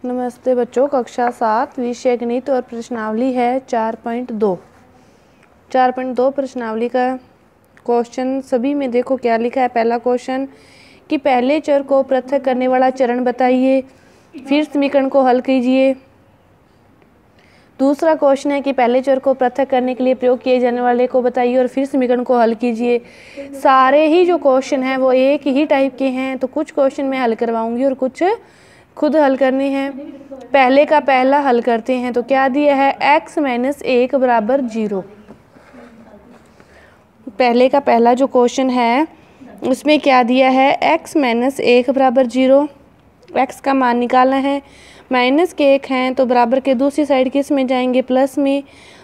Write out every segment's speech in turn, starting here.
नमस्ते बच्चों, कक्षा 7 विषय गणित और प्रश्नावली है 4.2। 4.2 प्रश्नावली का क्वेश्चन सभी में देखो क्या लिखा है। पहला क्वेश्चन कि पहले चर को पृथक करने वाला चरण बताइए, फिर समीकरण को हल कीजिए। दूसरा क्वेश्चन है कि पहले चर को पृथक करने के लिए प्रयोग किए जाने वाले को बताइए और फिर समीकरण को हल कीजिए। सारे ही जो क्वेश्चन हैं वो एक ही टाइप के हैं, तो कुछ क्वेश्चन मैं हल करवाऊंगी और कुछ खुद हल करने हैं। पहले का पहला हल करते हैं। तो क्या दिया है, x - 1 बराबर 0। पहले का पहला जो क्वेश्चन है उसमें क्या दिया है, x - 1 बराबर 0। x का मान निकालना है। माइनस के 1 हैं तो बराबर के दूसरी साइड किस में जाएंगे, प्लस में।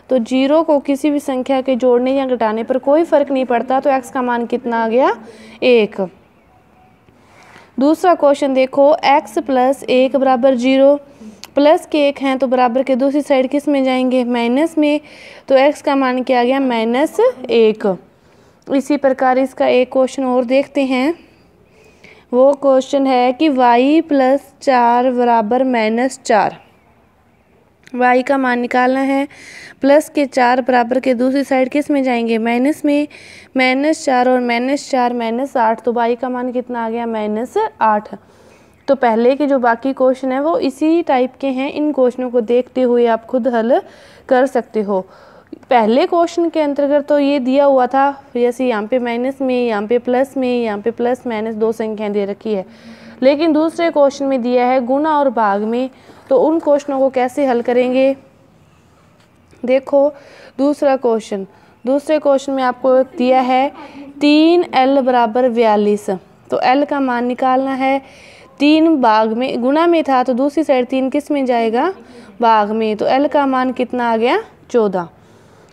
तो 0 को किसी भी संख्या के जोड़ने या घटाने पर कोई फ़र्क नहीं पड़ता, तो x का मान कितना आ गया, 1। दूसरा क्वेश्चन देखो, x + 1 बराबर 0। प्लस के 1 हैं तो बराबर के दूसरी साइड किस में जाएंगे, माइनस में। तो x का मान क्या आ गया, -1। इसी प्रकार इसका एक क्वेश्चन और देखते हैं। वो क्वेश्चन है कि y + 4 बराबर -4। y का मान निकालना है। प्लस के 4 बराबर के दूसरी साइड किस में जाएंगे, माइनस में। -4 और -4 -8, तो y का मान कितना आ गया, -8। तो पहले के जो बाकी क्वेश्चन है वो इसी टाइप के हैं। इन क्वेश्चनों को देखते हुए आप खुद हल कर सकते हो। पहले क्वेश्चन के अंतर्गत तो ये दिया हुआ था, जैसे यहाँ पे माइनस में, यहाँ पे प्लस में, यहाँ पे प्लस माइनस 2 संख्याएं दे रखी है। लेकिन दूसरे क्वेश्चन में दिया है गुणा और भाग में, तो उन क्वेश्चनों को कैसे हल करेंगे। देखो दूसरे क्वेश्चन में आपको दिया है 3l बराबर 42। तो l का मान निकालना है। 3 भाग में, गुणा में था तो दूसरी साइड 3 किस में जाएगा, भाग में। तो l का मान कितना आ गया, 14।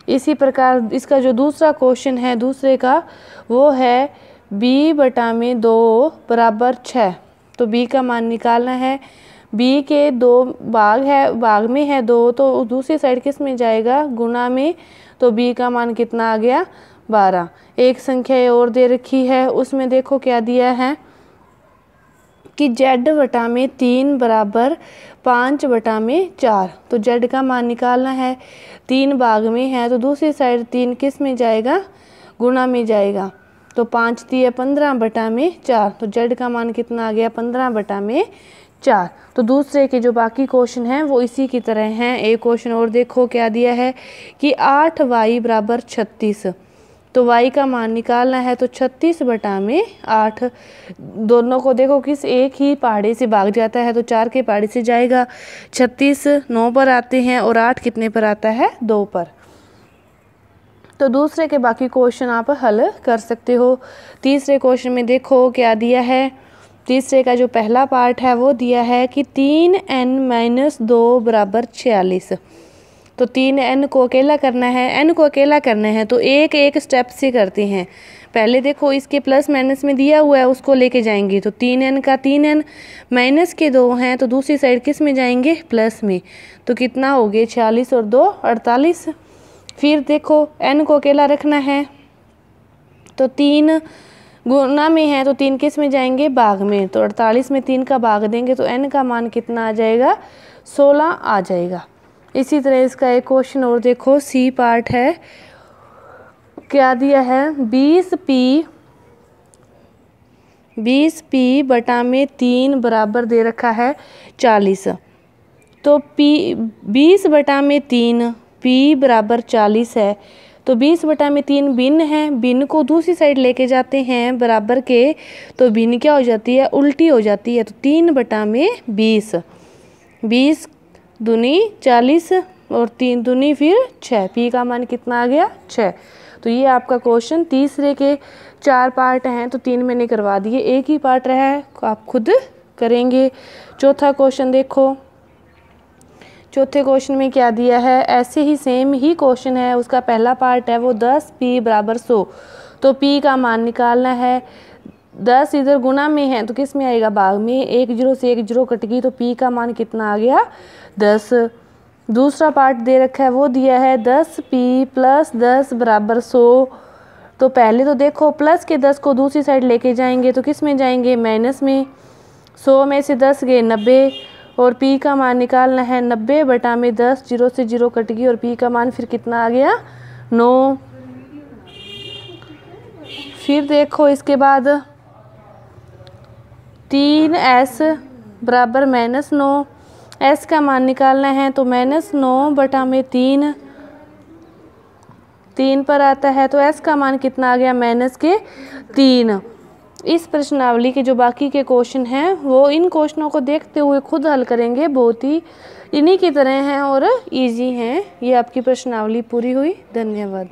इसी प्रकार इसका जो दूसरा क्वेश्चन है दूसरे का, वो है b/2 बराबर 6। तो b का मान निकालना है। b के 2 भाग है, भाग में है 2, तो दूसरी साइड किस में जाएगा, गुणा में। तो b का मान कितना आ गया, 12। एक संख्या और दे रखी है, उसमें देखो क्या दिया है कि z/3 बराबर 5/4। तो z का मान निकालना है। 3 भाग में है तो दूसरी साइड 3 किस में जाएगा, गुणा में जाएगा। तो 5 × 15/4। तो z का मान कितना आ गया, 15/4। तो दूसरे के जो बाकी क्वेश्चन हैं वो इसी की तरह हैं। एक क्वेश्चन और देखो क्या दिया है कि 8y बराबर 36। तो y का मान निकालना है। तो 36/8, दोनों को देखो किस एक ही पहाड़ी से भाग जाता है, तो 4 के पहाड़ी से जाएगा। 36 9 पर आते हैं और 8 कितने पर आता है, 2 पर। तो दूसरे के बाकी क्वेश्चन आप हल कर सकते हो। तीसरे क्वेश्चन में देखो क्या दिया है। तीसरे का जो पहला पार्ट है वो दिया है कि 3n - 2 बराबर 46। तो 3n को अकेला करना है, n को अकेला करना है तो एक एक स्टेप से करते हैं। पहले देखो इसके प्लस माइनस में दिया हुआ है, उसको लेके जाएंगे। तो 3n का 3n, माइनस के 2 हैं तो दूसरी साइड किस में जाएंगे, प्लस में। तो कितना हो गए, 46 और 2 48। फिर देखो n को अकेला रखना है, तो 3 गुणा में है तो 3 किस में जाएंगे, भाग में। तो 48 में 3 का भाग देंगे तो n का मान कितना आ जाएगा, 16 आ जाएगा। इसी तरह इसका एक क्वेश्चन और देखो, सी पार्ट है। क्या दिया है, 20p/3 बराबर दे रखा है 40। तो p 20/3 p बराबर 40 है। तो 20/3 भिन्न है, भिन्न को दूसरी साइड लेके जाते हैं बराबर के, तो भिन्न क्या हो जाती है, उल्टी हो जाती है। तो 3/20, 20 दूनी 40 और 3 दूनी फिर 6। p का मान कितना आ गया, 6। तो ये आपका क्वेश्चन तीसरे के 4 पार्ट हैं, तो 3 मैंने करवा दिए, एक ही पार्ट रहा है, आप खुद करेंगे। चौथा क्वेश्चन देखो। चौथे क्वेश्चन में क्या दिया है, ऐसे ही सेम ही क्वेश्चन है। उसका पहला पार्ट है वो 10p बराबर 100। तो p का मान निकालना है। 10 इधर गुणा में है तो किस में आएगा, भाग में। 1 0 से 1 0 कट गई, तो p का मान कितना आ गया, 10। दूसरा पार्ट दे रखा है, वो दिया है 10p + 10 बराबर 100। तो पहले तो देखो प्लस के 10 को दूसरी साइड लेके जाएंगे तो किस में जाएंगे, माइनस में। 100 में से 10 गए 90 और पी का मान निकालना है 90 बटा में 10, 0 से 0 कट गई और पी का मान फिर कितना आ गया 9। फिर देखो इसके बाद 3s बराबर -9, s का मान निकालना है तो -9 बटा में 3 पर आता है, तो s का मान कितना आ गया -3। इस प्रश्नावली के जो बाकी के क्वेश्चन हैं वो इन क्वेश्चनों को देखते हुए खुद हल करेंगे, बहुत ही इन्हीं की तरह हैं और इजी हैं। ये आपकी प्रश्नावली पूरी हुई। धन्यवाद।